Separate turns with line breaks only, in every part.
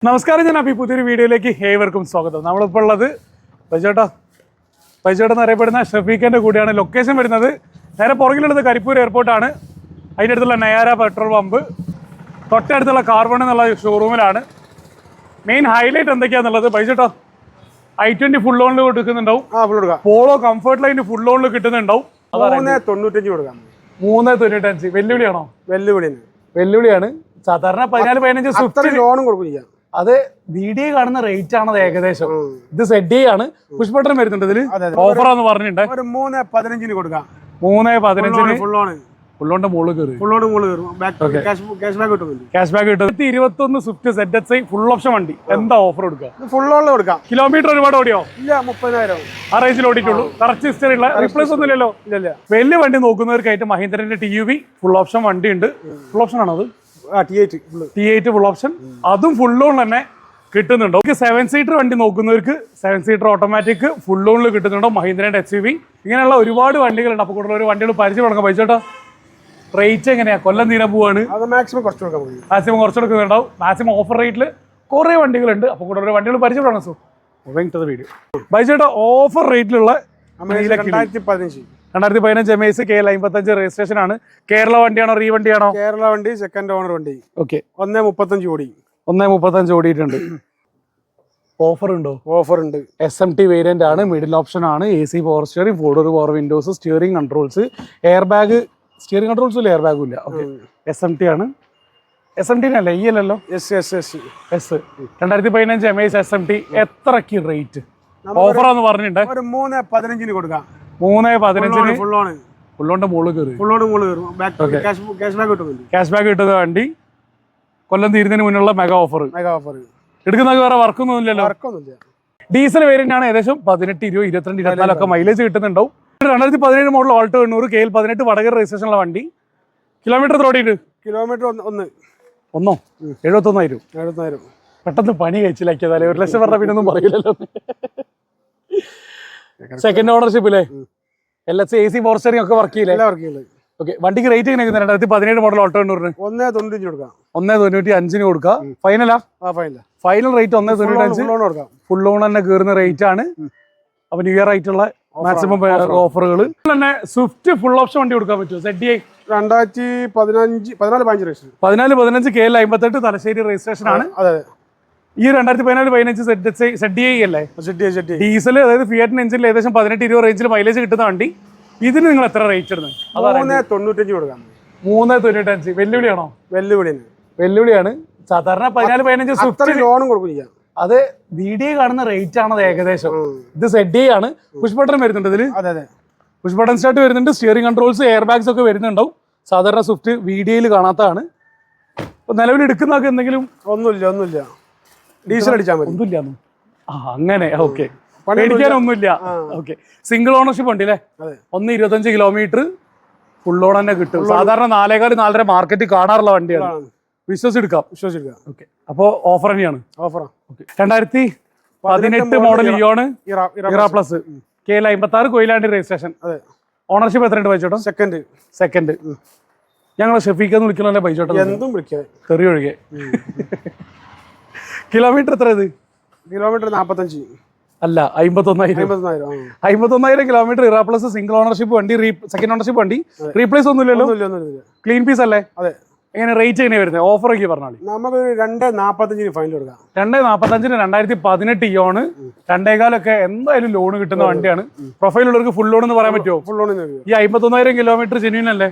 നമസ്കാരം, ഞാൻ അഭി. പുതിയൊരു വീഡിയോയിലേക്ക് ഏവർക്കും സ്വാഗതം. നമ്മളിപ്പോൾ ഉള്ളത് പൈസേട്ട എന്നറിയപ്പെടുന്ന ഷഫീഖിൻ്റെ കൂടെയാണ്. ലൊക്കേഷൻ വരുന്നത് നേരെ പുറകിലുള്ളത് കരിപ്പൂർ എയർപോർട്ടാണ്. അതിൻ്റെ അടുത്തുള്ള നയാര പെട്രോൾ പമ്പ്, തൊട്ടടുത്തുള്ള കാർബൺ എന്നുള്ള ഷോറൂമിലാണ്. മെയിൻ ഹൈലൈറ്റ് എന്തൊക്കെയാണെന്നുള്ളത് പൈസേട്ടോ i20 ഫുൾ ലോണിൽ കൊടുക്കുന്നുണ്ടാവും. പോളോ കംഫർട്ട് ലൈൻ ഫുൾ ലോണിൽ കിട്ടുന്നുണ്ടാവും.
395 കൊടുക്കാം.
395 വെല്ലുവിളിയാണോ? വെല്ലുവിളിയാണ്. സാധാരണ 14-15 സ്വിഫ്റ്റ്
ലോണും കൊടുക്കില്ല.
അത് വീഡിയോ കാണുന്ന റേറ്റ് ആണ് ഏകദേശം. ഇത് സെഡ് ആണ്. പുഷ് ബട്ടൺ വരുന്നുണ്ട് ഇതില്. ഓഫറാന്ന് പറഞ്ഞിട്ടുണ്ട്.
315 കൊടുക്കാം.
315 ഫുള്ളോണ്ട് മുകളിൽ കയറി ക്യാഷ് ബാക്ക് കിട്ടും. 21 സ്വിഫ്റ്റ് ZSI ഫുൾ ഓപ്ഷൻ വണ്ടി. എന്താ ഓഫർ കൊടുക്കുക?
ഫുൾ ലോണിൽ കൊടുക്കാം.
കിലോമീറ്റർ ഒരുപാട് ഓടിയോ?
ഇല്ല, 30,000
ആ റേഞ്ചിൽ ഓടിയിട്ടുള്ളൂ. കറക്റ്റ് ഹിസ്റ്ററി ഉള്ള റീപ്ലേസ് ഒന്നും ഇല്ലല്ലോ.
ഇല്ല.
വലിയ വണ്ടി നോക്കുന്നവർക്കായിട്ട് മഹീന്ദ്രന്റെ TUV ഫുൾ ഓപ്ഷൻ വണ്ടി ഉണ്ട്. ഫുൾ ഓപ്ഷൻ ആണോ അത്? T8 ഫുൾ ഓപ്ഷൻ, അതും ഫുൾ ലോൺ തന്നെ കിട്ടുന്നുണ്ടോ? 7 സീറ്റർ വണ്ടി നോക്കുന്നവർക്ക് 7 സീറ്റർ ഓട്ടോമാറ്റിക് ഫുൾ ലോണിൽ കിട്ടുന്നുണ്ടോ? മഹീന്ദ്രന്റെ SUV, ഇങ്ങനെയുള്ള ഒരുപാട് വണ്ടികളുണ്ട്. അപ്പോൾ കൂടുതൽ ഒരു വണ്ടികൾ പരിചയം തുടങ്ങാം. പൈസേട്ടാ റേറ്റ് എങ്ങനെയാ? കൊല്ലം തീരാൻ പോവാണ്.
മാക്സിമം കുറച്ച്
കൊടുക്കുന്നുണ്ടാവും. മാക്സിമം ഓഫർ റേറ്റിൽ കുറേ വണ്ടികളുണ്ട്. അപ്പോൾ കൂടുതൽ വണ്ടികൾ പരിചയം തുടങ്ങാം. സോ വീഡിയോ പൈസേട്ടാ ഓഫർ റേറ്റിലുള്ള 2015 MES KL 55 രജിസ്ട്രേഷൻ ആണ്. കേരള വണ്ടിയാണോ? റീ വണ്ടിയാണോ?
കേരള വണ്ടി, സെക്കൻഡ് ഓണർ വണ്ടി.
ഓക്കെ.
135 ഓടി.
135 ഓടിയിട്ടുണ്ട്. ഓഫർ ഉണ്ടോ?
ഓഫർ ഉണ്ട്.
SMT വേരിയന്റ് ആണ്. മിഡിൽ ഓപ്ഷൻ ആണ്. AC power steering, 4 door power Windows, steering controls, air bag. Steering controls ഇല്ല, എയർ ബാഗും ഇല്ല. ഓക്കെ. SMT ആണ്. SMT അല്ലേ? ഈ അല്ലല്ലോ. S 2015 MES SMT. എത്രക്ക് റേറ്റ്? ഓഫറാന്ന് പറഞ്ഞിട്ടുണ്ട്.
315 കൊടുക്കാം.
315
ഫുള്ളോണ്ട് മുകളിൽ കയറി.
ക്യാഷ് ബാക്ക് കിട്ടുന്ന വണ്ടി. കൊല്ലം തീരുന്നതിന് മുന്നുള്ള മെഗാ ഓഫർ. എടുക്കുന്നത് വേറെ വർക്കൊന്നും ഇല്ലല്ലോ. ഡീസൽ വേരിയന്റ് ആണ്. ഏകദേശം 18, 20, 22, 24 ഒക്കെ മൈലേജ് കിട്ടുന്നുണ്ടാവും. 2017 model Alto 800 KL 18 Vadakara registration ഉള്ള വണ്ടി. കിലോമീറ്റർ ഓടിയിട്ട്?
കിലോമീറ്റർ
71,000. പെട്ടെന്ന് പണി കഴിച്ചില്ലാക്കിയതാലേ. 1 ലക്ഷം പറഞ്ഞ പിന്നെ ഒന്നും പറയില്ലല്ലോ. സെക്കൻഡ് ഓണർഷിപ്പ് അല്ലേ? LS AC പവർ സ്റ്റിയറിംഗ് ഒക്കെ വർക്ക് ചെയ്യില്ലേ? ഓക്കെ. വണ്ടിക്ക് റേറ്റ് എങ്ങനെ? 2017 മോഡൽ ഓൾട്ടോ 800
195 കൊടുക്കാം.
195 കൊടുക്കുക. ഫൈനലാ? Final rate 195. ഫുൾ ലോൺ തന്നെ കയറുന്ന റേറ്റ് ആണ്. അപ്പൊ ന്യൂ ഇയർ ആയിട്ടുള്ള മാക്സിമം ഓഫറുകൾ തന്നെ. സ്വിഫ്റ്റ് ഫുൾ ഓപ്ഷൻ വണ്ടി കൊടുക്കാൻ പറ്റുമോ? ZDI 14-15 KL 58 തലശ്ശേരി രജിസ്ട്രേഷൻ ആണ്. ഈ 2014-15 ZDI അല്ലേ? ഡീസൽ, അതായത് ഫിയാറ്റിന് എഞ്ചിനിൽ ഏകദേശം 18-20 റേഞ്ചിൽ മൈലേജ് കിട്ടുന്ന വണ്ടി. ഇതിന് നിങ്ങൾ എത്ര റേറ്റ് ഇടുന്നത്?
395 കൊടുക്കാം.
395 വെല്ലുവിളിയാണോ? വെല്ലുവിളിയാണ്. സാധാരണ 14-15 സ്വിഫ്റ്റ്
ലോണും കൊടുക്കില്ല.
അത് വീഡിയോ കാണുന്ന റേറ്റ് ആണ് ഏകദേശം. ഇത് ZDI ആണ്. പുഷ് ബട്ടൺ വരുന്നുണ്ട് ഇതില്. പുഷ് ബട്ടൺ സ്റ്റാർട്ട് വരുന്നുണ്ട്. സ്റ്റിയറിംഗ് കൺട്രോൾസ്, എയർ ബാഗ്സ് ഒക്കെ വരുന്നുണ്ടാവും. സാധാരണ സ്വിഫ്റ്റ് വീഡിയോയിൽ കാണാത്തതാണ്. അപ്പൊ നിലവിൽ എടുക്കുന്നതൊക്കെ എന്തെങ്കിലും?
ഒന്നുമില്ല. ഡീസൽ അടിച്ചാൽ മതി.
ഒന്നുമില്ല. അങ്ങനെ. ഓക്കെ. പേടിക്കാനൊന്നുമില്ല. ഓക്കെ. സിംഗിൾ ഓണർഷിപ്പ് ഉണ്ട് അല്ലേ? 125 കിലോമീറ്റർ ഫുൾ ഓൺ തന്നെ കിട്ടും. സാധാരണ 4-4.5 മാർക്കറ്റിൽ കാണാറുള്ള വണ്ടിയാണ്. വിശ്വസിച്ചെടുക്കാം. ഓക്കെ. അപ്പോ ഓഫർ തന്നെയാണ്. 2018 മോഡൽ ഇയോണ് ഇറ plus KL 56 Koyilandy registration. Ownership എത്രയുണ്ട് പൈസോട്ടോ? സെക്കൻഡ്. ഞങ്ങൾ ഷഫീഖെന്ന് വിളിക്കണല്ലേ പൈസോട്ടോ?
എന്തും വിളിക്കാം.
തെറി ഒഴികെ. കിലോമീറ്റർ എത്ര? ഇത്
കിലോമീറ്റർ 45
അല്ല, 51,000 കിലോമീറ്റർ. ഇറ പ്ലസ് സിംഗിൾ ഓണർഷിപ്പ് വണ്ടി. സെക്കൻഡ് ഓണർഷിപ്പ് വണ്ടി. റീപ്ലേസ് ഒന്നുമില്ലല്ലോ. ക്ലീൻ പീസ് അല്ലേ? എങ്ങനെ റേറ്റ് എങ്ങനെയാ വരുന്നത്? ഓഫർ ഒക്കെ പറഞ്ഞാൽ
നമുക്ക് 245 ഫൈനൽ കൊടുക്കാം.
245 2018 ഇയോണ്. 2.25 എന്തായാലും ലോൺ കിട്ടുന്ന വണ്ടിയാണ്. പ്രൊഫൈൽ ഉള്ളവർക്ക് ഫുൾ ലോൺ എന്ന് പറയാൻ പറ്റുമോ?
Full loan.
ഈ 51,000 കിലോമീറ്റർ ജെന്യൂൻ അല്ലേ?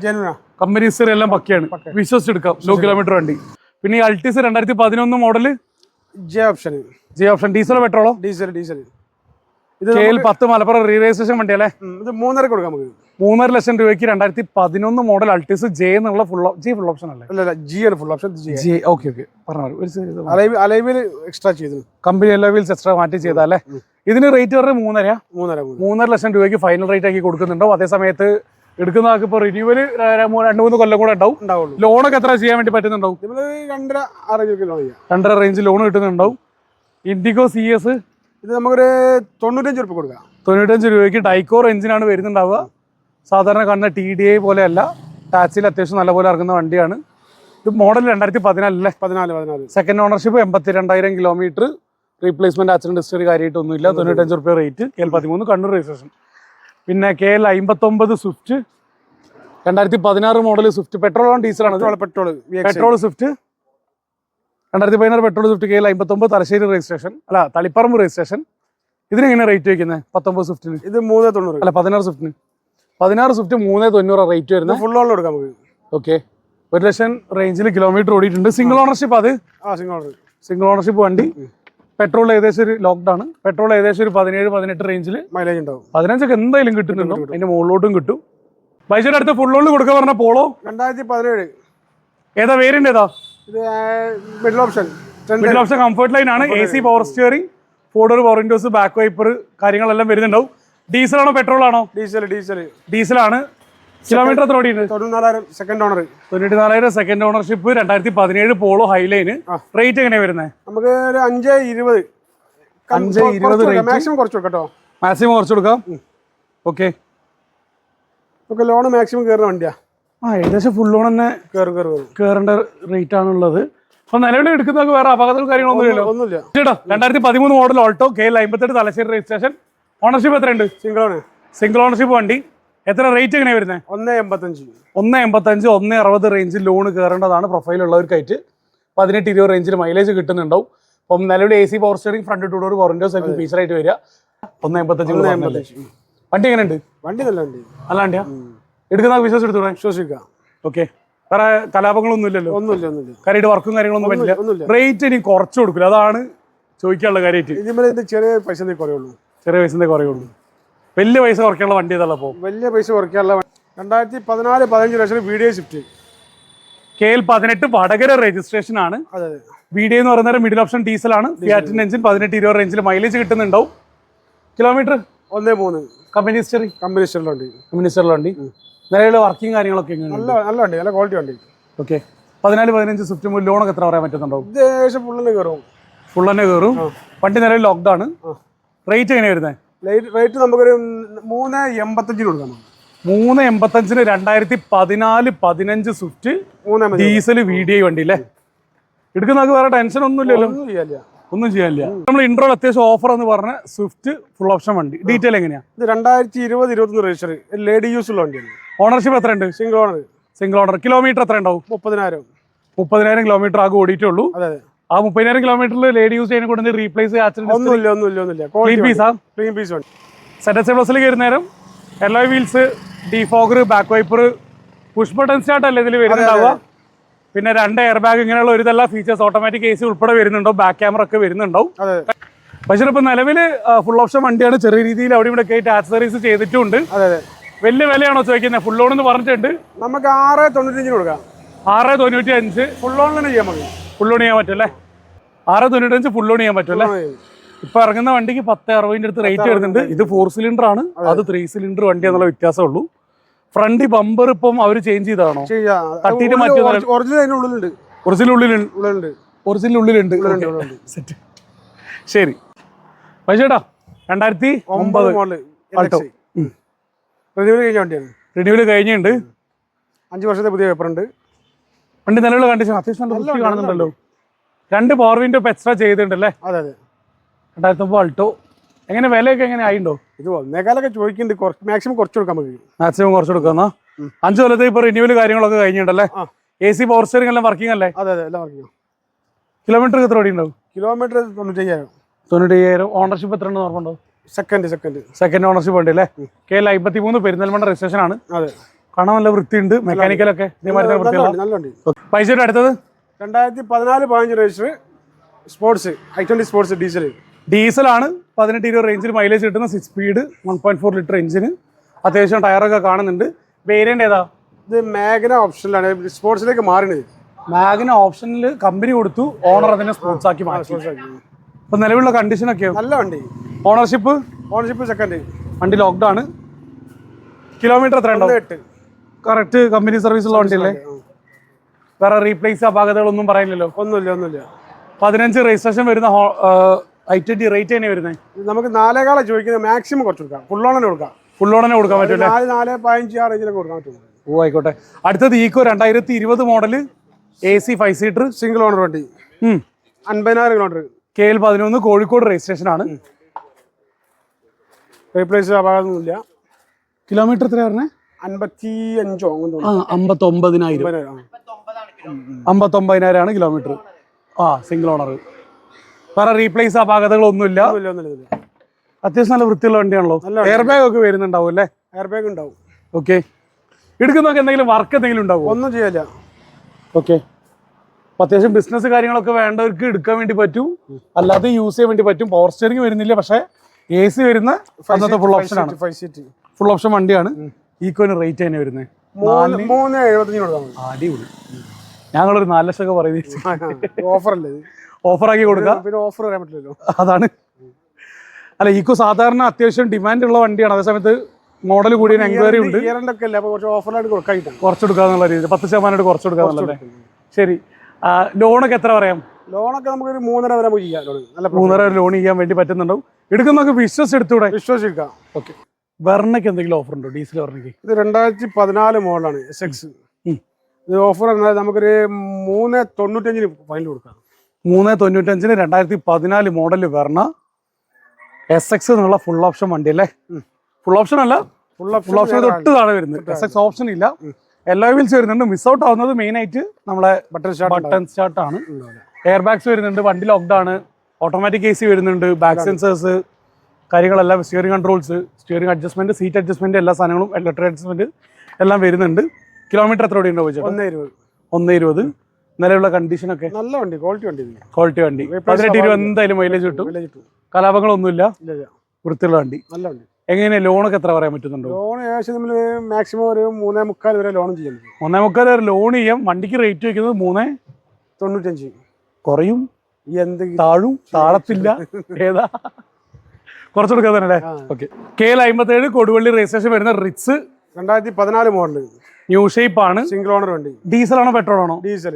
കമ്പനി ഹിസ്റ്ററി എല്ലാം പക്കയാണ്. വിശ്വസിച്ചെടുക്കാം. ലോ കിലോമീറ്റർ വണ്ടി. പിന്നെ ഈ അൾട്ടിസ് 2011 മോഡല്
J ഓപ്ഷൻ. ഡീസലോ പെട്രോളോ? ഡീസൽ. ഇത് KL 10 മലപ്പുറം റീ രജിസ്ട്രേഷൻ വണ്ടി അല്ലേ? ഇത് 3.5 കൊടുക്കാം നമുക്ക്. 3.5 ലക്ഷം രൂപയ്ക്ക് 2011 മോഡൽ അൾട്ടിസ് J എന്നുള്ള ഫുൾ ഓപ്ഷൻ അല്ലേ? അല്ല, G ആണ് ഫുൾ ഓപ്ഷൻ. ഓക്കെ. പറഞ്ഞു. അലൈവിൽ എക്സ്ട്രാ ചെയ്തു. കമ്പനി അലൈവിൽസ് എക്സ്ട്രാ മാറ്റി ചെയ്താലേ. ഇതിന് റേറ്റ് പറഞ്ഞത് 3.5 ലക്ഷം രൂപയ്ക്ക് ഫൈനൽ റേറ്റ് ആക്കി കൊടുക്കുന്നുണ്ടോ? അതേ സമയത്ത് എടുക്കുന്ന ആൾക്ക് ഇപ്പോൾ റിന്യൂവൽ 2-3 കൊല്ലം കൂടെ ഉണ്ടാവും. ലോണൊക്കെ എത്ര ചെയ്യാൻ വേണ്ടി പറ്റുന്നുണ്ടാവും? 2.5 റേഞ്ച് ലോൺ കിട്ടുന്നുണ്ടാവും. ഇൻഡിഗോ CS ഇത് നമുക്കൊരു 95 രൂപ കൊടുക്കാം.
95 രൂപയ്ക്ക് ഡൈക്കോർ എഞ്ചിനാണ് വരുന്നുണ്ടാവുക. സാധാരണ കാണുന്ന TDI പോലെയല്ല. ടാക്സിയിൽ അത്യാവശ്യം നല്ലപോലെ ഇറങ്ങുന്ന വണ്ടിയാണ്.
ഇത് model 2014
14
second ownership 82,000 kilometre replacement accident history കാര്യമായിട്ടൊന്നുമില്ല 95 രൂപ റേറ്റ് KL 13 കണ്ണൂർ രജിസ്ട്രേഷൻ പിന്നെ KL 59 Swift 2016 model Swift petrol ആണോ ഡീസലാണ് petrol Swift 2016 petrol Swift KL 59 Thalassery registration അല്ല തളിപ്പറമ്പ് രജിസ്ട്രേഷൻ ഇതിനെങ്ങനെ റേറ്റ് വയ്ക്കുന്നത് 19 സ്വിഫ്റ്റിന്
ഇത് 390
അല്ല 16 സ്വിഫ്റ്റിന് 16 സ്വിഫ്റ്റ് 390 റേറ്റ് വരുന്നത്
ഫുൾ ഓണിൽ കൊടുക്കാം നമുക്ക്
ഓക്കെ 1 ലക്ഷം റേഞ്ചിൽ കിലോമീറ്റർ ഓടിയിട്ടുണ്ട് സിംഗിൾ ഓണർഷിപ്പ് അത് സിംഗിൾ ഓണർഷിപ്പ് വണ്ടി പെട്രോൾ ഏകദേശം ഒരു ലോക്ക്ഡൌൺ പെട്രോൾ ഏകദേശം ഒരു 17-18 റേഞ്ചിൽ
മൈലേജ് ഉണ്ടാവും
15 എന്തായാലും കിട്ടുന്നുണ്ടോ അതിന്റെ മുകളിലോട്ടും കിട്ടും ബൈജയുടെ അടുത്ത് ഫുൾ ഓണിൽ കൊടുക്കാൻ പറഞ്ഞ പോളോ
2017
ഏതാ വേരിയന്റ് ഏതാ
ഇത് മിഡിൽ ഓപ്ഷൻ
കംഫർട്ട് ലൈൻ ആണ് AC power steering 4 door power windows back wiper കാര്യങ്ങളെല്ലാം വരുന്നുണ്ടാവും ഡീസൽ ആണോ പെട്രോൾ ആണോ ഡീസലാണ് കിലോമീറ്റർ എത്ര ഓടിയുണ്ട്
94,000 second owner
94,000 second ownership 2017 Polo Highline rate എങ്ങനെയാ വരുന്നത്
നമുക്ക് ഒരു 520 മാക്സിമം കുറച്ച് കേട്ടോ
മാക്സിമം കുറച്ച് കൊടുക്കാം ഓക്കെ
നമുക്ക് ലോൺ മാക്സിമം കയറുന്ന വണ്ടിയാ
ഏകദേശം ഫുൾ ലോൺ തന്നെ കയറേണ്ട റേറ്റ് ആണുള്ളത് അപ്പൊ നിലവിൽ എടുക്കുന്നതൊക്കെ വേറെ അപകടങ്ങളും കാര്യങ്ങളൊന്നും
ഒന്നുമില്ല
ചേട്ടാ 2013 model Alto KL 58 Thalassery registration ownership എത്രയുണ്ട് സിംഗിൾ ഓണർഷിപ്പ് വണ്ടി എത്ര റേറ്റ് എങ്ങനെയാണ് വരുന്നത് 185 160 റേഞ്ചിൽ ലോൺ കയറേണ്ടതാണ് പ്രൊഫൈൽ ഉള്ളവർക്കായിട്ട് 18-20 റേഞ്ചിൽ മൈലേജ് കിട്ടുന്നുണ്ടാവും അപ്പം നിലവിൽ AC power steering front 2 door power windows self ഫീച്ചറായിട്ട് വരിക 185 വണ്ടി എങ്ങനെയുണ്ട്
വണ്ടി നല്ല വണ്ടി
നല്ല വണ്ടിയാ എടുക്കുന്ന വിശ്വസിച്ചെടുത്തൂടെ
വിശ്വസിക്കാം
ഓക്കെ വേറെ കലാപങ്ങളൊന്നും ഇല്ലല്ലോ
ഒന്നുമില്ല
കാര്യമായിട്ട് വർക്കും കാര്യങ്ങളൊന്നും പറ്റില്ല റേറ്റ് ഇനി കുറച്ച് കൊടുക്കില്ല അതാണ് ചോദിക്കാനുള്ള കാര്യമായിട്ട്
ചെറിയ പൈസ കുറയുള്ളൂ
ചെറിയ പൈസ കുറയുള്ളൂ വലിയ പൈസ കുറയ്ക്കാനുള്ള വണ്ടി ഏതല്ല അപ്പോൾ
വലിയ പൈസ കുറയ്ക്കാനുള്ള 2014-15 ലക്ഷം VDI Swift
KL 18 Vadakara registration ആണ് VDI എന്ന് പറയുന്നത് മിഡിൽ ഓപ്ഷൻ ഡീസൽ ആണ് ഫിയാറ്റിന്റെ എഞ്ചിൻ 18-20 റേഞ്ചിൽ മൈലേജ് കിട്ടുന്നുണ്ടാവും കിലോമീറ്റർ
1.3
കമ്പനി വണ്ടി നിലവിൽ വർക്കിംഗ് കാര്യങ്ങളൊക്കെ
നല്ല വണ്ടി നല്ല ക്വാളിറ്റി വണ്ടി
ഓക്കെ 14-15 സ്വിഫ്റ്റ് ലോണൊക്കെ എത്ര പറയാൻ പറ്റുന്നുണ്ടാവും
ഏകദേശം ഫുൾ തന്നെ കയറും
വണ്ടി നിലവിൽ ലോക്ക്ഡ് ആണ് റേറ്റ് എങ്ങനെയാണ് വരുന്നത്
റേറ്റ് നമുക്കൊരു 385 കൊടുക്കാം
385 2014-15 സ്വിഫ്റ്റ് ഡീസൽ VDI വണ്ടി അല്ലേ എടുക്കുന്ന വേറെ ടെൻഷൻ ഒന്നും ചെയ്യാനില്ല നമ്മൾ ഇൻട്രോയിൽ അത്യാവശ്യം ഓഫർ എന്ന് പറഞ്ഞ സ്വിഫ്റ്റ് ഫുൾ ഓപ്ഷൻ വണ്ടി ഡീറ്റെയിൽ എങ്ങനെയാ
ഇത് 2020-21 രജിസ്റ്റർ ലേഡി യൂസ് ഉള്ള വണ്ടിയാണ്
ഓണർഷിപ്പ് എത്ര ഉണ്ട് സിംഗിൾ ഓണർ കിലോമീറ്റർ എത്ര ഉണ്ടാവും 30,000 കിലോമീറ്റർ ആകെ ഓടിയിട്ടേ ഉള്ളൂ ആ 30,000 കിലോമീറ്ററിൽ ലേഡി യൂസ് ചെയ്യുന്ന കൊണ്ട് റീപ്ലേസ് ZS+ൽ കയറുന്ന നേരം Eloy wheels defogger back wiper push button start അല്ലേ ഇതിൽ വരുന്നുണ്ടാവുക പിന്നെ 2 എയർ ബാഗ് ഇങ്ങനെയുള്ള ഒരു ഇതെല്ലാം ഫീച്ചേഴ്സ് ഓട്ടോമാറ്റിക് AC ഉൾപ്പെടെ വരുന്നുണ്ടോ ബാക്ക് ക്യാമറ ഒക്കെ വരുന്നുണ്ടാവും പക്ഷേ ഇപ്പൊ നിലവിൽ ഫുൾ ഓപ്ഷൻ വണ്ടിയാണ് ചെറിയ രീതിയിൽ അവിടെ ഇവിടെ ആയിട്ട് ആക്സസറീസ് ചെയ്തിട്ടുണ്ട് വലിയ വിലയാണോ ചോദിക്കുന്നത് ഫുൾ ലോൺ എന്ന് പറഞ്ഞിട്ടുണ്ട്
നമുക്ക് 695 കൊടുക്കാം
695
ഫുൾ ലോൺ തന്നെ ചെയ്യാൻ മതി
ഫുൾ ലോൺ ചെയ്യാൻ പറ്റുമല്ലേ 695 ഫുൾ ലോൺ ചെയ്യാൻ പറ്റുമല്ലേ ഇപ്പൊ ഇറങ്ങുന്ന വണ്ടിക്ക് 1060 അടുത്ത് റേറ്റ് വരുന്നുണ്ട് ഇത് 4 സിലിണ്ടർ ആണ് അത് 3 സിലിണ്ടർ വണ്ടി എന്നുള്ള വ്യത്യാസമേ ഉള്ളൂ ഫ്രണ്ട് ബമ്പർ ഇപ്പം അവർ ചേഞ്ച് ചെയ്താണോ തട്ടിയിട്ട് മാറ്റി ഒറിജിനൽ ഉള്ളിലുണ്ട് ശരി പൈസേട്ടാ 2009 ആൾട്ടോ റിന്യൂവൽ കഴിഞ്ഞിട്ടുണ്ട്
5 വർഷത്തെ പുതിയ പേപ്പർ ഉണ്ട്
വണ്ടി നിലവിലുള്ള കണ്ടീഷൻ അത്യാവശ്യം നല്ല വൃത്തി കാണുന്നുണ്ടല്ലോ 2 പവർ വിൻഡോ എക്സ്ട്രാ ചെയ്തിട്ടുണ്ടല്ലേ 2009 ആൾട്ടോ എങ്ങനെ വിലയൊക്കെ എങ്ങനെ ആയിണ്ടോ
ഇത് ഒന്നേക്കാലൊക്കെ ചോദിക്കുന്നുണ്ട് മാക്സിമം കുറച്ച് കൊടുക്കാൻ മതി
മാക്സിമം കുറച്ച് കൊടുക്കാന്നാ 5 കൊല്ലത്തെ ഇപ്പൊ റിന്യൂവൽ കാര്യങ്ങളൊക്കെ കഴിഞ്ഞിട്ടുണ്ടല്ലേ AC പവർ സ്റ്റിയറിംഗ് എല്ലാം വർക്കിംഗ് അല്ലേ
എല്ലാം വർക്കിംഗ്
കിലോമീറ്റർ എത്ര ഓടി ഉണ്ടാവും
കിലോമീറ്റർ
95,000 ഓണർഷിപ്പ് എത്ര ഉണ്ട് ഓർമ്മണ്ടോ സെക്കൻഡ് ഓണർഷിപ്പ് ഉണ്ട് അല്ലേ KL 53 പെരിന്തൽമണ്ണ രജിസ്ട്രേഷൻ ആണ് കാണാൻ നല്ല വൃത്തിയുണ്ട് മെക്കാനിക്കലൊക്കെ പൈസയുടെ അടുത്തത്
2014-15 രജിസ്റ്റർ സ്പോർട്സ് i20 സ്പോർട്സ്
ഡീസലാണ് 18-20 റേഞ്ചിൽ മൈലേജ് കിട്ടുന്ന 6 സ്പീഡ് 1.4 ലിറ്റർ എഞ്ചിന് അത്യാവശ്യം ടയറൊക്കെ കാണുന്നുണ്ട് വേരിയന്റ് ഏതാ
ഇത് മാഗ്ന ഓപ്ഷനിലാണ് സ്പോർട്സിലേക്ക് മാറിയത്
മാഗ്ന ഓപ്ഷനിൽ കമ്പനി കൊടുത്തു ഓണർ അതിനെ സ്പോർട്സ് ആക്കി മാറ്റി ഇപ്പൊ നിലവിലുള്ള കണ്ടീഷൻ ഒക്കെ
നല്ല വണ്ടി
ഓണർഷിപ്പ്
സെക്കൻഡ്
വണ്ടി ലോക്ക്ഡ് ആണ് കിലോമീറ്റർ എത്ര ഉണ്ടാവും കറക്റ്റ് കമ്പനി സർവീസ് ഉള്ള വണ്ടിയല്ലേ വേറെ റീപ്ലേസ് അപാകതകളൊന്നും പറയില്ലല്ലോ
ഒന്നുമില്ല
15 രജിസ്ട്രേഷൻ വരുന്ന i20 റേറ്റ് തന്നെ വരുന്നത്
നമുക്ക് 4.5 ചോദിക്കുന്നത് മാക്സിമം കുറച്ച് കൊടുക്കാം ഫുൾ ഓണനെ കൊടുക്കാൻ പറ്റില്ല 4-5 കൊടുക്കാൻ പറ്റും
ഓ ആയിക്കോട്ടെ അടുത്തത് Eeco 2020 model AC 5 seater
single owner വണ്ടി 50,000 കിലോമീറ്റർ.
KL 11 കോഴിക്കോട് രജിസ്ട്രേഷൻ ആണ്.
റീപ്ലേസ് ആകാതൊന്നുമില്ല.
കിലോമീറ്റർ എത്ര പറഞ്ഞേ?
55
59,000 ആണ് കിലോമീറ്റർ. Single owner. വേറെ റീപ്ലേസ് അപാകതകളൊന്നുമില്ല. അത്യാവശ്യം നല്ല വൃത്തിയുള്ള വണ്ടിയാണല്ലോ. എയർ ബാഗ് ഒക്കെ വരുന്നുണ്ടാവും അല്ലേ?
എയർ ബാഗ് ഉണ്ടാവും.
ഓക്കെ. എടുക്കുന്നൊക്കെ എന്തെങ്കിലും വർക്ക് എന്തെങ്കിലും ഉണ്ടാവും?
ഒന്നും ചെയ്യില്ല.
ഓക്കെ. അത്യാവശ്യം ബിസിനസ് കാര്യങ്ങളൊക്കെ വേണ്ടവർക്ക് എടുക്കാൻ വേണ്ടി പറ്റും, അല്ലാതെ യൂസ് ചെയ്യാൻ വേണ്ടി പറ്റും. പവർ സ്റ്റിയറിംഗ് വരുന്നില്ല, പക്ഷേ AC വരുന്ന അന്നത്തെ ഫുൾ ഓപ്ഷൻ ആണ്. ഫുൾ ഓപ്ഷൻ വണ്ടിയാണ്. ഈക്കോന് റേറ്റ് തന്നെ വരുന്നത്
3,75
അടിപൊളി. ഞങ്ങളൊരു 4 ലക്ഷം ഒക്കെ പറയുന്നത്
ഓഫറല്ലേ?
ഓഫറാക്കി കൊടുക്കാം.
പിന്നെ ഓഫർ പറയാൻ പറ്റില്ലല്ലോ.
അതാണ്. അല്ല, ഈക്കോ സാധാരണ അത്യാവശ്യം ഡിമാൻഡ് ഉള്ള വണ്ടിയാണ്. അതേ സമയത്ത് മോഡൽ കൂടിയ എൻക്വയറി ഉണ്ട്. കുറച്ച് കൊടുക്കാന്നുള്ള രീതിയിൽ 10% കുറച്ച് കൊടുക്കാന്നുള്ളതല്ലേ? ശരി. ലോണൊക്കെ എത്ര പറയാം?
ലോണൊക്കെ നമുക്ക് 3.5 വരെ ചെയ്യാം.
3.5 ലോൺ ചെയ്യാൻ വേണ്ടി പറ്റുന്നുണ്ടാവും. എടുക്കുന്നൊക്കെ വിശ്വസിച്ചെടുത്തൂടെ?
വിശ്വസിക്കാം.
ഓക്കെ. വെർണയ്ക്ക് എന്തെങ്കിലും ഓഫർ ഉണ്ടോ? ഡീസൽ വെർണയ്ക്ക്
ഇത് 2014 മോഡലാണ് SX. ഇത് ഓഫർ നമുക്കൊരു 3.95 ഫൈനൽ കൊടുക്കാം.
3.95 2014 മോഡൽ വെർണ SX എന്നുള്ള ഫുൾ ഓപ്ഷൻ വണ്ടി അല്ലേ? ഫുൾ ഓപ്ഷൻ അല്ല, ഫുൾ ഓപ്ഷൻ തൊട്ട് താഴെ വരുന്നത്. SX ഓപ്ഷൻ ഇല്ല. എല്ലാ വീൽസ് വരുന്നുണ്ട്. മിസ് ഔട്ട് ആവുന്നത് മെയിൻ ആയിട്ട് നമ്മളെ ബട്ടൺ സ്റ്റാർട്ട് ആണ്. എയർ ബാഗ്സ് വരുന്നുണ്ട്. വണ്ടി ലോക്ക്ഡ് ആണ്. ഓട്ടോമാറ്റിക് AC വരുന്നുണ്ട്. ബാക്ക് സെൻസേഴ്സ് കാര്യങ്ങളെല്ലാം, steering controls, steering adjustment, seat adjustment, എല്ലാ സാധനങ്ങളും, ഇലക്ട്രിക് അഡ്ജസ്റ്റ്മെന്റ് എല്ലാം വരുന്നുണ്ട്. കിലോമീറ്റർ എത്ര ഓടി ഉണ്ടാവും? 120. നിലവിലുള്ള കണ്ടീഷൻ ഒക്കെ
നല്ല വണ്ടി, ക്വാളിറ്റി വണ്ടി.
18-20 എന്തായാലും മൈലേജ് കിട്ടും. കലാപങ്ങളൊന്നുമില്ല. വൃത്തിയുള്ള വണ്ടി.
നല്ല വണ്ടി.
എങ്ങനെ ലോണൊക്കെ എത്ര പറയാൻ പറ്റുന്നുണ്ടോ?
ലോൺ ഏകദേശം നമ്മൾ മാക്സിമം ഒരു 3.25 വരെ ലോൺ ചെയ്യാൻ പറ്റും.
3.25 വരെ ലോൺ ചെയ്യാം. വണ്ടിക്ക് റേറ്റ് വയ്ക്കുന്നത്
3.95.
കുറയും, താഴും, താഴത്തില്ല. ഏതാ? കുറച്ച് കൊടുക്കാൻ തന്നെ അല്ലേ? ഓക്കെ. KL 57 കൊടുവള്ളി രജിസ്ട്രേഷൻ വരുന്ന റിറ്റ്സ്
2014 മോഡൽ
ന്യൂ ഷേപ്പ് ആണ്.
സിംഗിൾ ഓണർ വണ്ടി.
ഡീസൽ ആണോ പെട്രോൾ ആണോ?
Diesel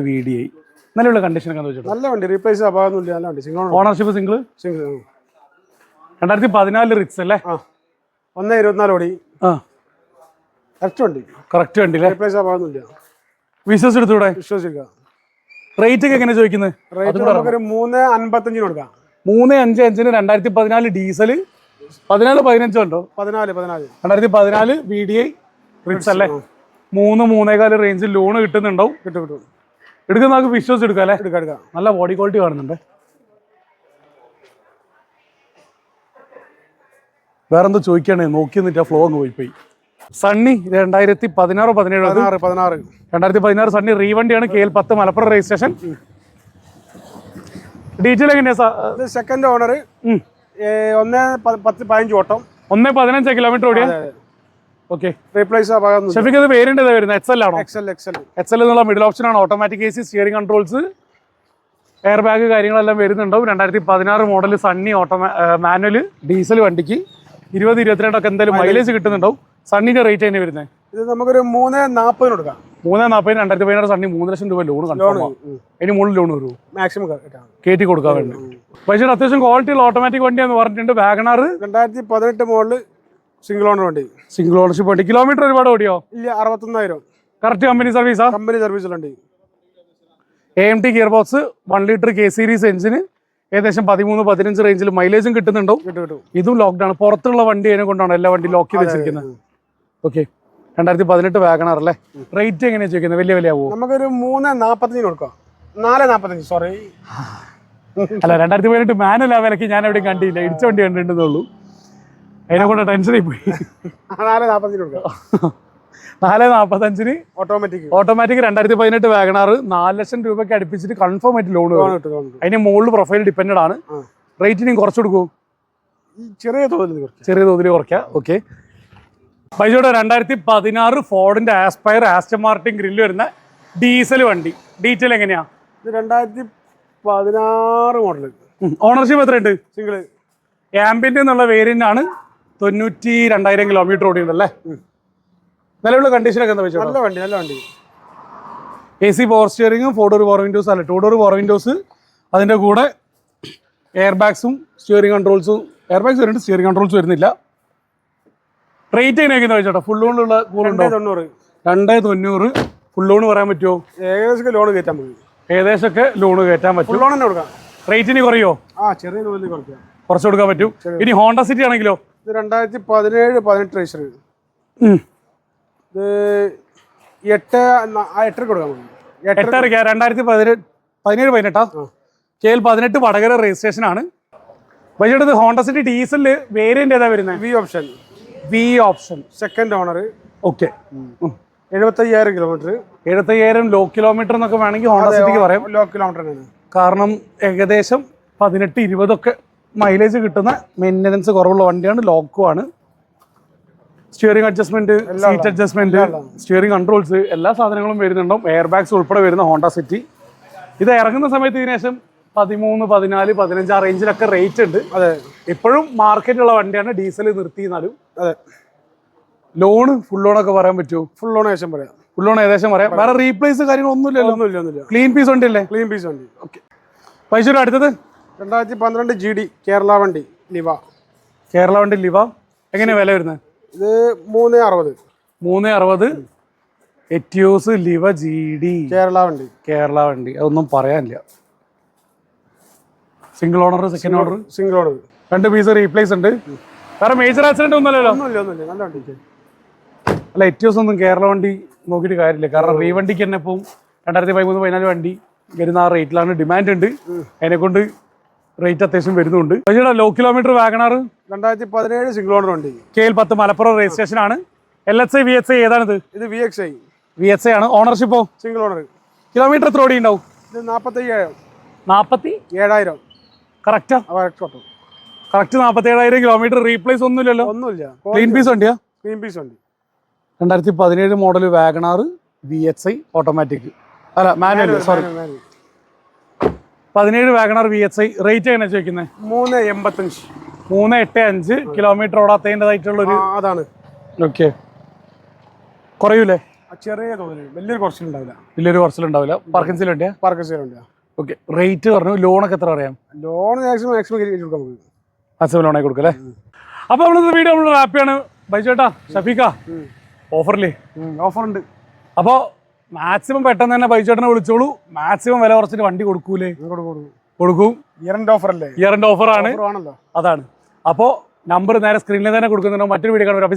VDI. നിലവിലുള്ള കണ്ടീഷൻ ഒക്കെ വെച്ചിട്ട്
നല്ല വണ്ടി. റീപ്ലേസ് ആകാതൊന്നുമില്ല. നല്ല വണ്ടി. സിംഗിൾ
ഓണർഷിപ്പ് സിംഗിൾ 2014 റിറ്റ്സ് അല്ലേ?
1.24 ഓടി. കറക്റ്റ് വണ്ടി അല്ലേ? റീപ്ലേസ് ആകാതൊന്നുമില്ല.
വിശ്വസിച്ചെടുത്തൂടെ?
വിശ്വസിക്കാം.
റേറ്റ് ഒക്കെ എങ്ങനെ ചോദിക്കുന്നത്?
റേറ്റ് നമുക്കൊരു 3.55 കൊടുക്കാം.
3.55 2014 ഡീസൽ. 14-15 ഉണ്ടോ? 2014 VDI റിറ്റ്സ് അല്ലേ? 3-3.25 റേഞ്ചിൽ ലോണ് കിട്ടുന്നുണ്ടാവും.
കിട്ടും.
എടുക്കുന്ന നമുക്ക് വിശ്വസിച്ചെടുക്കാം അല്ലേ?
എടുക്കാം.
നല്ല ബോഡി ക്വാളിറ്റി കാണുന്നുണ്ട്. വേറെന്തോ ചോദിക്കുകയാണെ നോക്കി നിന്നിട്ട് ആ ഫ്ലോ അങ്ങ് പോയി. സണ്ണി 2016 സണ്ണി റീവണ്ടിയാണ്. KL 10 Malappuram registration. ഡീറ്റെയിൽ എങ്ങനെയാ?
Second owner. 1.10-15 ഓട്ടം.
1.15 കിലോമീറ്റർ ഓടിയ. ഓക്കെ.
റീപ്ലേസ് ആകാതൊന്നും.
ഷെഫിക്ക് അത് വേരിയന്റ് ഏതാ വരുന്നത്? XL ആണോ?
XL
എന്നുള്ള മിഡിൽ ഓപ്ഷൻ ആണ്. Automatic AC, steering controls, air bag കാര്യങ്ങളെല്ലാം വരുന്നുണ്ടാവും. 2016 മോഡൽ സണ്ണി മാനുവൽ ഡീസൽ വണ്ടിക്ക് 20-22 ഒക്കെ എന്തായാലും മൈലേജ് കിട്ടുന്നുണ്ടാവും. സണ്ണിന്റെ റേറ്റ് തന്നെ വരുന്നത്?
ഇത് നമുക്കൊരു 3.40 കൊടുക്കാം.
3.40 2016 സണ്ണി 3 ലക്ഷം രൂപ ലോൺ കൺഫേം. അതിന് മുകളിൽ ലോൺ വരുമോ?
മാക്സിമം
കയറ്റി കൊടുക്കാൻ വേണ്ടി. പക്ഷേ അത്യാവശ്യം ക്വാളിറ്റിയുള്ള ഓട്ടോമാറ്റിക് വണ്ടിയാന്ന് പറഞ്ഞിട്ടുണ്ട്. വാഗണാർ
2018 മോഡൽ സിംഗിൾ ഓണർ വണ്ടി.
സിംഗിൾ ഓണർഷിപ്പ് വണ്ടി. കിലോമീറ്റർ ഒരുപാട് ഓടിയോ?
ഇല്ല, 61,000.
കറക്റ്റ് കമ്പനി സർവീസാ?
കമ്പനി സർവീസിലുണ്ട്.
AMT gear box, 1 litre K series engine, ഏകദേശം 13-15 റേഞ്ചിൽ മൈലേജും കിട്ടുന്നുണ്ടാവും. ഇതും ലോക്ക്ഡ് ആണ്. പുറത്തുള്ള വണ്ടി അതിനെ കൊണ്ടാണ് എല്ലാ വണ്ടി ലോക്ക് ചെയ്ത് വെച്ചിരിക്കുന്നത്. ഓക്കെ. 2018 വാഗണാർ അല്ലേ? റേറ്റ് എങ്ങനെയാ ചോദിക്കുന്നത്? വലിയ വിലയാവോ?
നമുക്കൊരു 3.45 കൊടുക്കാം. 4.45 സോറി.
അല്ല, 2018 മാനുവൽ ആ വിലക്ക് ഞാൻ എവിടെയും കണ്ടില്ല. ഇടിച്ച വണ്ടി കണ്ടിട്ടുണ്ടെന്നുള്ളൂ. അതിനെ കൊണ്ട് ടെൻഷനായി പോയി.
4.45 കൊടുക്കാം.
4.45 ഓട്ടോമാറ്റിക് 2018 വാഗണാർ 4 ലക്ഷം രൂപയ്ക്ക് അടുപ്പിച്ചിട്ട് കൺഫേം ആയിട്ട് ലോൺ കിട്ടും. അതിന് മുകളിൽ പ്രൊഫൈൽ ഡിപ്പെൻഡ് ആണ്. റേറ്റിനും കുറച്ച് കൊടുക്കും.
ചെറിയ
തോതിൽ കുറയ്ക്കാം. ഓക്കെ. ബൈജോടെ 2016 ഫോർഡിന്റെ ആസ്പയർ ആസ്റ്റൺ മാർട്ടിൻ ഗ്രില്ല് വരുന്ന ഡീസൽ വണ്ടി. ഡീറ്റെയിൽ എങ്ങനെയാ?
2016 മോഡൽ.
ഓണർഷിപ്പ് എത്രയുണ്ട്?
സിംഗിൾ.
ആംബിയന്റ് എന്നുള്ള വേരിയന്റ് ആണ്. 92,000 കിലോമീറ്റർ ഓടിയുണ്ടല്ലേ? നിലവിലുള്ള കണ്ടീഷനൊക്കെ എന്താ വെച്ചാൽ?
നല്ല വണ്ടി.
AC പവർ സ്റ്റിയറിംഗും 4 ഡോർ പവർ വിൻഡോസ് അല്ല 2 ഡോർ പവർ വിൻഡോസ്. അതിന്റെ കൂടെ എയർ ബാഗ്സും സ്റ്റിയറിംഗ് കൺട്രോൾസും. എയർ ബാഗ്സ് വരുന്നുണ്ട്, സ്റ്റിയറിംഗ് കൺട്രോൾസ് വരുന്നില്ല. റേറ്റ് എങ്ങനെയൊക്കെ വെച്ചോട്ടോ? ഫുൾ ലോണിലുള്ള 290
ഫുൾ ലോൺ പറയാൻ പറ്റുമോ?
ഏകദേശം ലോൺ കയറ്റാൻ മതി.
ഏകദേശമൊക്കെ ലോൺ കയറ്റാൻ പറ്റും.
ഫുൾ ലോൺ തന്നെ കൊടുക്കാം.
റേറ്റിന് കുറയോ?
ചെറിയ ലോണിൽ കൊടുക്കാം,
കുറച്ച് കൊടുക്കാൻ പറ്റും. ഇനി ഹോണ്ട സിറ്റി ആണെങ്കിലോ?
ഇത് 2017-18 രജിസ്റ്റർ. ഇത് 8 കൊടുക്കാൻ മതി.
8 2017-18 KL 18 വടകര രജിസ്ട്രേഷൻ ആണ്. ബൈജേട്ടത് ഹോണ്ട സിറ്റി ഡീസലില് വേരിയന്റ് ഏതാ വരുന്നത്? V option
second owner.
Okay.
75,000 kilometre.
75,000 low kilometre എന്നൊക്കെ വേണമെങ്കിൽ ഹോണ്ട സിറ്റിക്ക് പറയാം.
ലോ കിലോമീറ്റർ ആണ്.
കാരണം ഏകദേശം 18-20 ഒക്കെ മൈലേജ് കിട്ടുന്ന മെയിൻ്റനൻസ് കുറവുള്ള വണ്ടിയാണ്. ലോക്കുമാണ്. Steering adjustment, seat adjustment, steering controls എല്ലാ സാധനങ്ങളും വരുന്നുണ്ടാവും. എയർ ബാഗ്സ് ഉൾപ്പെടെ വരുന്ന ഹോണ്ട സിറ്റി. ഇത് ഇറങ്ങുന്ന സമയത്ത് ഇതിനുശേഷം 13, 14, 15 ആ റേഞ്ചിലൊക്കെ റേറ്റ് ഉണ്ട്.
അതെ,
ഇപ്പോഴും മാർക്കറ്റിലുള്ള വണ്ടിയാണ്. ഡീസൽ നിർത്തിയെന്നാലും.
അതെ.
ലോണ് ഫുൾ ലോണൊക്കെ പറയാൻ പറ്റുമോ?
ഫുൾ ലോൺ ഏകദേശം പറയാം.
ഫുൾ ലോൺ ഏകദേശം പറയാം. വേറെ റീപ്ലേസ് കാര്യങ്ങളൊന്നുമില്ലല്ലോ?
ഒന്നുമില്ല.
ക്ലീൻ പീസ് വണ്ടി അല്ലേ?
ക്ലീൻ പീസ് വണ്ടി.
ഓക്കെ. പൈസ അടുത്തത്
2012 GD കേരള വണ്ടി ലിവ.
കേരള വണ്ടി ലിവ എങ്ങനെയാ വില വരുന്നത്?
ഇത് 360.
360 എറ്റിയോസ് ലിവ GD കേരള വണ്ടി. അതൊന്നും പറയാനില്ല. Single owner, second owner,
single owner.
2 piece replace ഉണ്ട്. വേറെ മേജർ ആക്സിഡന്റ് ഒന്നുമല്ലല്ലോ?
ഒന്നുമില്ല. നല്ല വണ്ടി.
അല്ല, എറ്റിയോസ് ഒന്നും കേരള വണ്ടി നോക്കിയിട്ട് കാര്യമില്ല. കാരണം റീവണ്ടിക്ക് തന്നെ ഇപ്പം 2013-14 വണ്ടി വരുന്ന ആ റേറ്റിലാണ്. ഡിമാൻഡ് ഉണ്ട്. അതിനെക്കൊണ്ട് റേറ്റ് അത്യാവശ്യം വരുന്നുണ്ട്. പക്ഷേ low kilometre WagonR
2017 single owner വണ്ടി.
KL 10 മലപ്പുറം രജിസ്ട്രേഷൻ ആണ്. LXI VXI ഏതാണിത്?
ഇത് VXI.
VXI ആണ്. ഓണർഷിപ്പോ?
Single owner.
കിലോമീറ്റർ എത്ര ഓടി ഉണ്ടാവും?
ഇത് 45,000.
47,000 കറക്റ്റാ? Correct 47,000 kilometre. റീപ്ലേസ് ഒന്നുമില്ലല്ലോ?
ഒന്നുമില്ല.
ക്ലീൻ പീസ് വണ്ടിയാ?
ക്ലീൻ പീസ് വണ്ടി.
2017 മോഡൽ വാഗണാർ VXI ഓട്ടോമാറ്റിക്, അല്ല manual, sorry 17 WagonR VXI. Rate എങ്ങനെ ചോദിക്കുന്നത്?
385.
385 കിലോമീറ്റർ ഓടാത്തതിൻ്റെതായിട്ടുള്ളൊരു
അതാണ്.
ഓക്കെ. കുറയൂലേ?
ചെറിയ തോതിൽ വലിയൊരു കുറച്ചിലുണ്ടാവില്ല.
വലിയൊരു കുറച്ചിലുണ്ടാവില്ല. പാർക്കിംഗ് വണ്ടിയാ?
പാർക്കിംഗ് വണ്ടിയാ.
ഓക്കെ. റേറ്റ് പറഞ്ഞു. ലോണൊക്കെ എത്ര പറയാം?
ലോൺ മാക്സിമം കൊടുക്കാം നമുക്ക്.
മാക്സിമം ലോണായി കൊടുക്കും അല്ലേ? അപ്പോൾ നമ്മളിത് വീഡിയോ നമ്മൾ ഹാപ്പിയാണ്. ബൈജേട്ടാ, ഷഫീഖ, ഓഫറില്ലേ?
ഓഫർ ഉണ്ട്.
അപ്പോൾ മാക്സിമം പെട്ടെന്ന് തന്നെ ബൈജേട്ടനെ വിളിച്ചോളൂ. മാക്സിമം വില കുറച്ചിട്ട് വണ്ടി കൊടുക്കൂലേ? കൊടുക്കും.
ഇയറിന്റെ ഓഫർ അല്ലേ?
ഇയറിന്റെ ഓഫറാണ്.
ആണല്ലോ.
അതാണ്. അപ്പോൾ നമ്പർ നേരെ സ്ക്രീനിൽ തന്നെ കൊടുക്കുന്നുണ്ടോ. മറ്റൊരു വീഡിയോ കാണുമ്പോൾ.